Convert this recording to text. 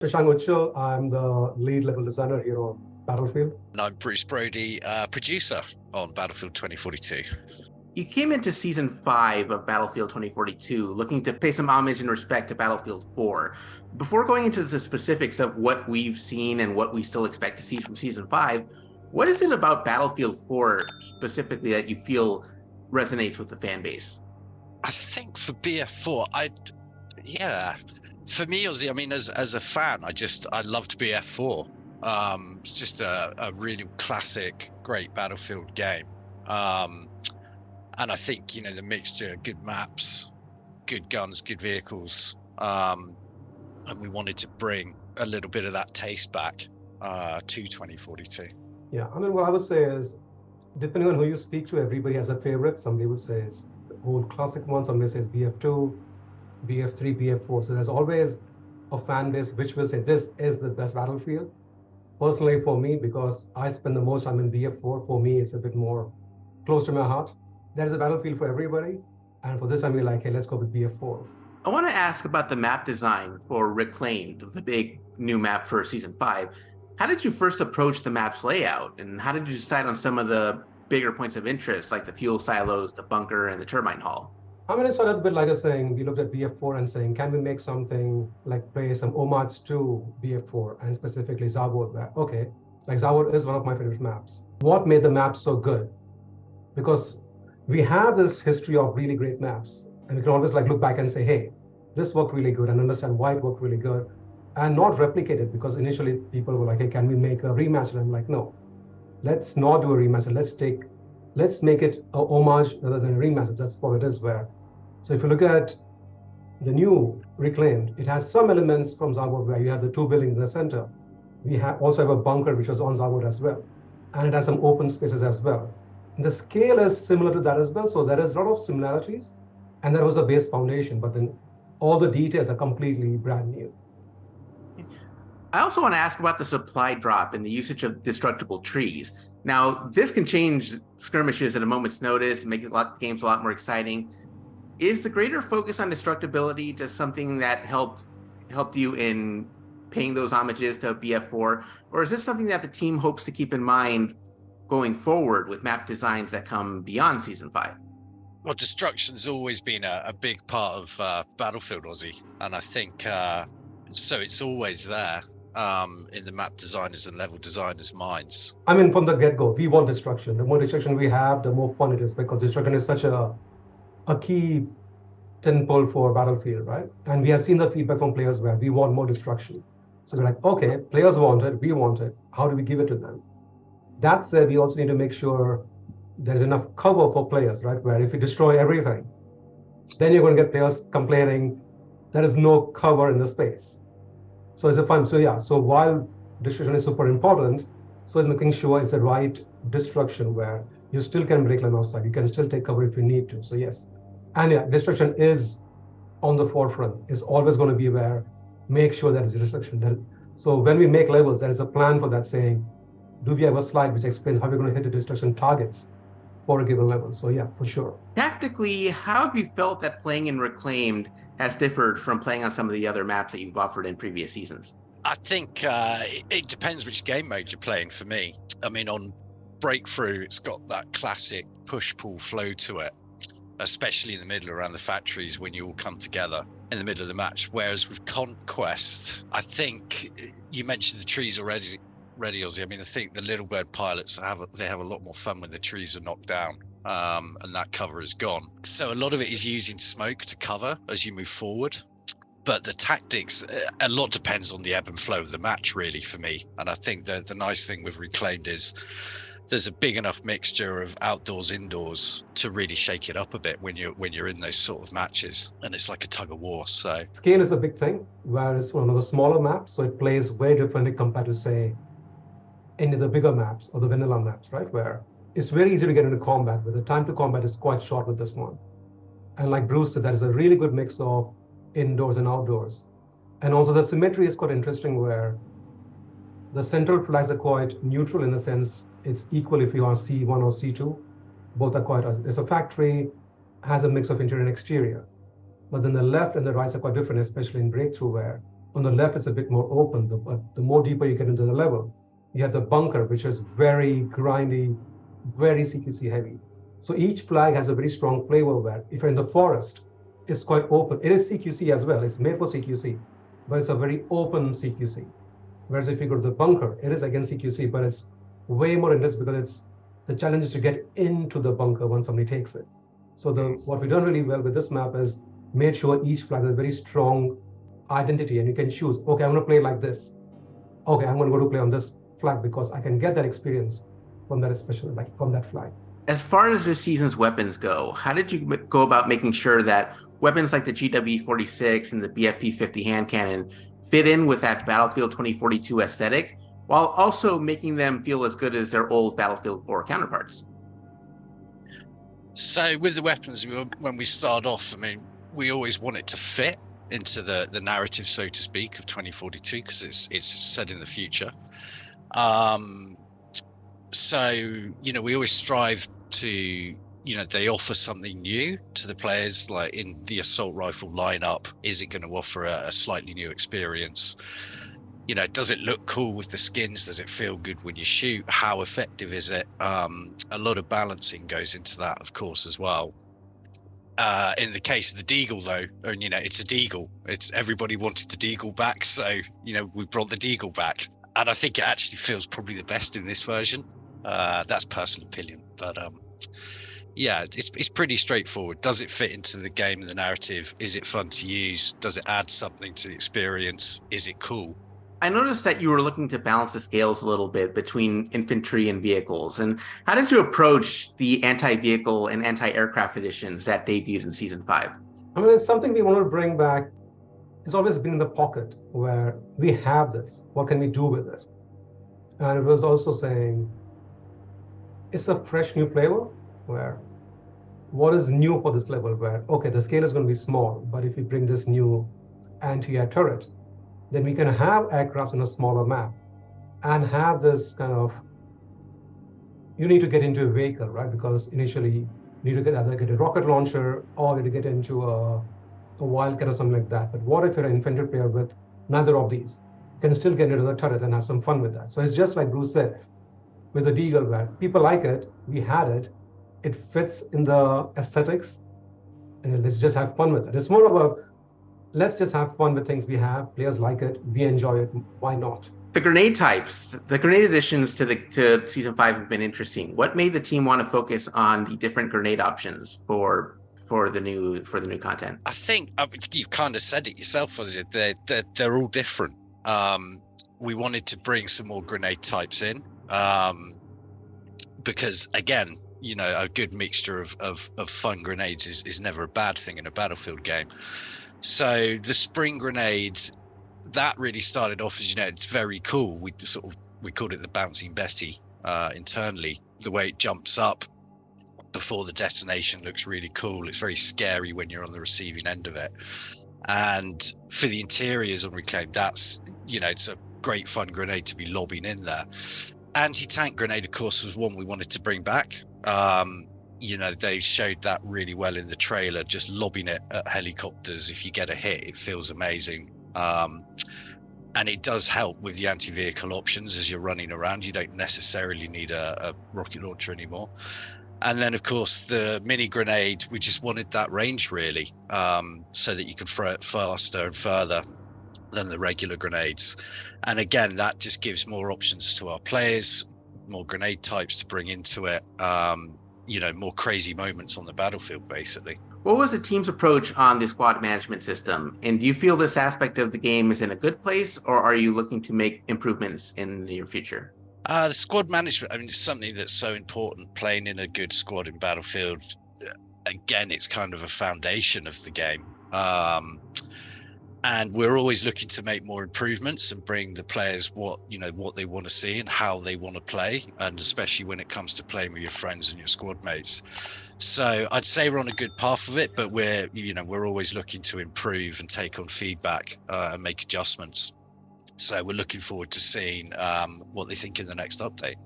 Shashank Uchal, I'm the lead level designer here on Battlefield. And I'm Bruce Brody, producer on Battlefield 2042. You came into Season 5 of Battlefield 2042 looking to pay some homage and respect to Battlefield 4. Before going into the specifics of what we've seen and what we still expect to see from Season 5, what is it about Battlefield 4 specifically that you feel resonates with the fan base? I think for BF4, for me, Ozzy, I mean, as a fan, I loved BF4. It's just a really classic, great Battlefield game. And I think, the mixture, good maps, good guns, good vehicles. And we wanted to bring a little bit of that taste back to 2042. Yeah, I mean, what I would say is, depending on who you speak to, everybody has a favorite. Somebody would say it's the old classic one, somebody says BF2, BF3, BF4. So there's always a fan base which will say this is the best Battlefield. Personally, for me, because I spend the most time in BF4, for me, it's a bit more close to my heart. There is a Battlefield for everybody. And for this, I'm like, hey, let's go with BF4. I want to ask about the map design for Reclaimed, the big new map for Season 5. How did you first approach the map's layout? And how did you decide on some of the bigger points of interest, like the fuel silos, the bunker, and the turbine hall? I mean, it started a bit like us saying, we looked at BF4 and saying, can we make something like play some homage to BF4 and specifically Zavod? Okay, like Zavod is one of my favorite maps. What made the map so good? Because we have this history of really great maps, and we can always look back and say, hey, this worked really good, and understand why it worked really good, and not replicate it, because initially people were like, hey, can we make a rematch? And I'm like, no, let's not do a rematch. Let's make it a homage rather than a rematch. That's what it is. So if you look at the new Reclaimed, it has some elements from Zavod where you have the two buildings in the center. We also have a bunker which was on Zavod as well, and it has some open spaces as well. And the scale is similar to that as well. So there is a lot of similarities, and that was the base foundation, but then all the details are completely brand new. I also want to ask about the supply drop and the usage of destructible trees. Now, this can change skirmishes at a moment's notice and make the games a lot more exciting. Is the greater focus on destructibility just something that helped you in paying those homages to BF4, or is this something that the team hopes to keep in mind going forward with map designs that come beyond Season 5? Well, destruction's always been a big part of Battlefield, Ozzy, and I think so. It's always there in the map designers and level designers' minds. I mean, from the get-go, we want destruction. The more destruction we have, the more fun it is, because destruction is such a key tentpole for Battlefield, right? And we have seen the feedback from players where we want more destruction. So we're like, okay, players want it, we want it. How do we give it to them? That said, we also need to make sure there's enough cover for players, right? Where if you destroy everything, then you're going to get players complaining there is no cover in the space. So it's a fun. So yeah, so while destruction is super important, so it's making sure it's the right destruction where you still can break line outside. You can still take cover if you need to. So yes. And yeah, destruction is on the forefront. It's always going to be where make sure that is destruction. So when we make levels, there is a plan for that, saying, do we have a slide which explains how we're going to hit the destruction targets for a given level? So yeah, for sure. Tactically, how have you felt that playing in Reclaimed has differed from playing on some of the other maps that you've offered in previous seasons? I think it depends which game mode you're playing for me. I mean, on Breakthrough, it's got that classic push-pull flow to it, especially in the middle around the factories when you all come together in the middle of the match. Whereas with Conquest, I think you mentioned the trees already, Ozzy. I mean, I think the Little Bird pilots have a lot more fun when the trees are knocked down and that cover is gone. So a lot of it is using smoke to cover as you move forward. But the tactics, a lot depends on the ebb and flow of the match, really, for me. And I think the nice thing with Reclaimed is there's a big enough mixture of outdoors, indoors to really shake it up a bit when you're in those sort of matches. And it's like a tug of war. So scale is a big thing, whereas one of the smaller maps, so it plays very differently compared to, say, any of the bigger maps or the vanilla maps, right? Where it's very easy to get into combat, but the time to combat is quite short with this one. And like Bruce said, that is a really good mix of indoors and outdoors. And also the symmetry is quite interesting, where the central flags are quite neutral in the sense it's equal if you are C1 or C2. Both are quite, it's a factory, has a mix of interior and exterior. But then the left and the right are quite different, especially in Breakthrough, where On the left, it's a bit more open. But the more deeper you get into the level, you have the bunker, which is very grindy, very CQC heavy. So each flag has a very strong flavor where if you're in the forest, it's quite open. It is CQC as well. It's made for CQC, but it's a very open CQC. Whereas if you go to the bunker, it is again CQC, but it's way more intense because the challenge is to get into the bunker once somebody takes it. So what we've done really well with this map is made sure each flag has a very strong identity, and you can choose, okay, I'm going to play like this. Okay, I'm going to go to play on this flag because I can get that experience from that, especially like from that flag. As far as this season's weapons go, how did you go about making sure that weapons like the GW46 and the BFP50 hand cannon fit in with that Battlefield 2042 aesthetic, while also making them feel as good as their old Battlefield 4 counterparts? So with the weapons, when we start off, I mean, we always want it to fit into the narrative, so to speak, of 2042, because it's set in the future. So, you know, we always strive to, you know, they offer something new to the players, like in the assault rifle lineup. Is it going to offer a slightly new experience? You know, does it look cool with the skins? Does it feel good when you shoot? How effective is it? A lot of balancing goes into that, of course, as well. In the case of the Deagle, though, and you know, it's a Deagle. It's everybody wanted the Deagle back, so you know, we brought the Deagle back, and I think it actually feels probably the best in this version. That's personal opinion, but yeah, it's pretty straightforward. Does it fit into the game and the narrative? Is it fun to use? Does it add something to the experience? Is it cool? I noticed that you were looking to balance the scales a little bit between infantry and vehicles. And how did you approach the anti-vehicle and anti-aircraft editions that debuted in Season 5? I mean, it's something we want to bring back. It's always been in the pocket where we have this. What can we do with it? And it was also saying, it's a fresh new flavor where what is new for this level where, okay, the scale is going to be small, but if we bring this new anti-air turret, then we can have aircraft in a smaller map and have this kind of, you need to get into a vehicle, right? Because initially you need to either get a rocket launcher or you need to get into a wildcat or something like that. But what if you're an infantry player with neither of these? You can still get into the turret and have some fun with that. So it's just like Bruce said, with the Deagle, where people like it, we had it, it fits in the aesthetics, and let's just have fun with it. It's more of a, let's just have fun with things we have. Players like it. We enjoy it. Why not? The grenade types, the grenade additions to Season 5 have been interesting. What made the team want to focus on the different grenade options for the new content? I think you've kind of said it yourself, Ozzy. They're all different. We wanted to bring some more grenade types in because, again, you know, a good mixture of fun grenades is never a bad thing in a Battlefield game. So the spring grenades, that really started off as, you know, it's very cool. We called it the bouncing Betty internally. The way it jumps up before the detonation looks really cool. It's very scary when you're on the receiving end of it. And for the interiors on Reclaim, that's, you know, it's a great fun grenade to be lobbing in there. Anti-tank grenade, of course, was one we wanted to bring back. You know, they showed that really well in the trailer, just lobbing it at helicopters. If you get a hit, it feels amazing. And it does help with the anti-vehicle options as you're running around. You don't necessarily need a rocket launcher anymore. And then, of course, the mini grenade, we just wanted that range, really, so that you could throw it faster and further than the regular grenades. And again, that just gives more options to our players, more grenade types to bring into it. You know, more crazy moments on the battlefield, basically. What was the team's approach on the squad management system? And do you feel this aspect of the game is in a good place, or are you looking to make improvements in the near future? The squad management, I mean, it's something that's so important, playing in a good squad in Battlefield. Again, it's kind of a foundation of the game. And we're always looking to make more improvements and bring the players what they want to see and how they want to play, and especially when it comes to playing with your friends and your squad mates. So I'd say we're on a good path of it, but we're always looking to improve and take on feedback and make adjustments. So we're looking forward to seeing what they think in the next update.